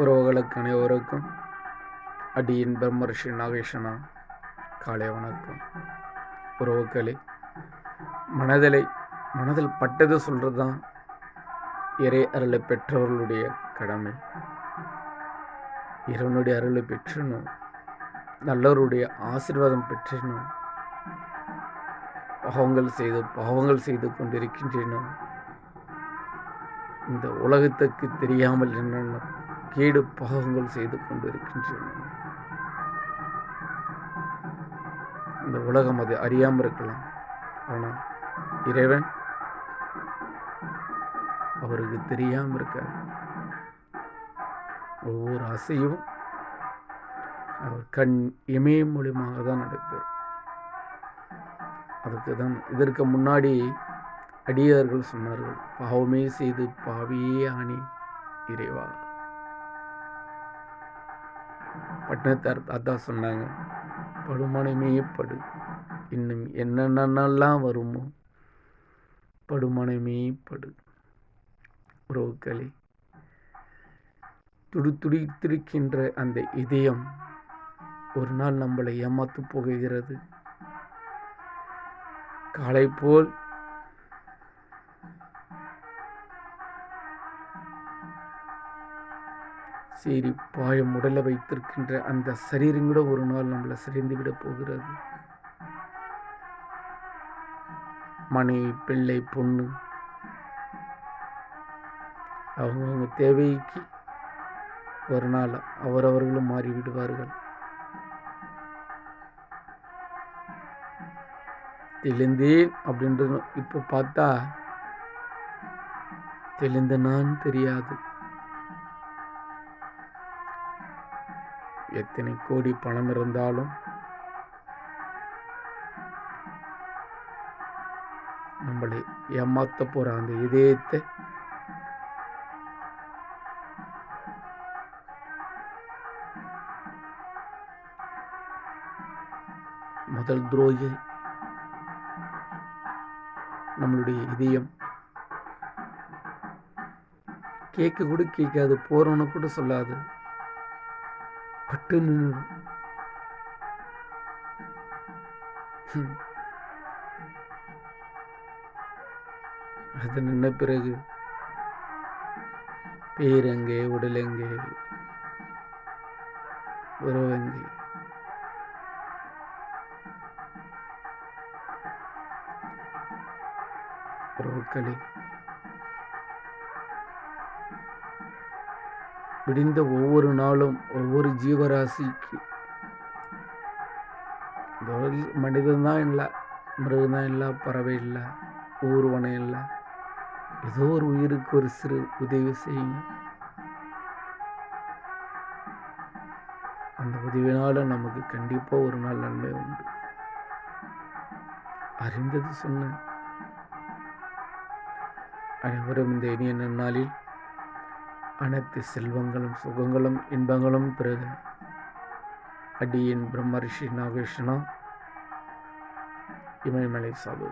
உறவுகளுக்கு அனைவருக்கும் அடியின் பிரம்மர்ஷி நாகேஷனா காலை வணக்கம். உறவுகளே, மனதில் பட்டது சொல்கிறது தான் இறை அருளை பெற்றவர்களுடைய கடமை. இறைவனுடைய அருளை பெற்றணும், நல்லவருடைய ஆசீர்வாதம் பெற்றணும். பாவங்கள் செய்து கொண்டிருக்கின்றன. இந்த உலகத்துக்கு தெரியாமல் என்னென்ன கேடு பாவங்கள் செய்து கொண்டிருக்கின்றன. இந்த உலகம் அது அறியாமல் இருக்கலாம், ஆனால் இறைவன் அவருக்கு தெரியாமல் இருக்கார். ஒவ்வொரு அசையும் அவர் கண் இமய மூலியமாக தான் நடைபெறும். அதுக்கு தான் இதற்கு முன்னாடி அடியார்கள் சொன்னார்கள், பாவமே செய்து பாவியே ஆனி இறைவா. பட்டினத்தார் தாத்தா சொன்னாங்க, படுமனமே படு, இன்னும் என்னென்னலாம் வருமோ படுமனமே படு. உறவுகளே, துடித்திருக்கின்ற அந்த இதயம் ஒரு நாள் நம்மளை ஏமாத்து போகிறது. காலை போல் சரி பாயம் உடலை வைத்திருக்கின்ற அந்த சரீரம் கூட ஒரு நாள் நம்மளை சரிந்து விட போகிறது. மனைவி, பிள்ளை, பொண்ணு அவங்கவுங்க தேவைக்கு ஒரு நாள் அவரவர்களும் மாறிவிடுவார்கள். தெளிந்தேன் அப்படின்றது இப்போ பார்த்தா தெளிந்தனான்னு தெரியாது. எத்தனை கோடி பணம் இருந்தாலும் நம்மளை ஏமாத்த போற அந்த இதயத்தை முதல் துரோகி நம்மளுடைய இதயம். கேட்க கூட கேட்காது, போறவன கூட சொல்லாது, பட்டு நின்று. அது நின்ன பிறகு பேரெங்கே, உடலெங்கே, உறவெங்கே? உறவுகளே, விடிந்த ஒவ்வொரு நாளும் ஒவ்வொரு ஜீவராசிக்கு, மனிதன்தான் இல்லை, மிருகம்தான் இல்லை, பறவை இல்லை, ஊர்வனம் இல்லை, ஏதோ ஒரு உயிருக்கு ஒரு சிறு உதவி செய்யுங்க. அந்த உதவினால நமக்கு கண்டிப்பா ஒரு நாள் நன்மை உண்டு. அறிந்தது சொன்ன அனைவரும் இந்த இனிய நன்னாளில் அனைத்து செல்வங்களும், சுகங்களும், இன்பங்களும் பெறுக. அடியின் பிரம்மர்ஷி நாகேஷனா, இமயமலை சாது.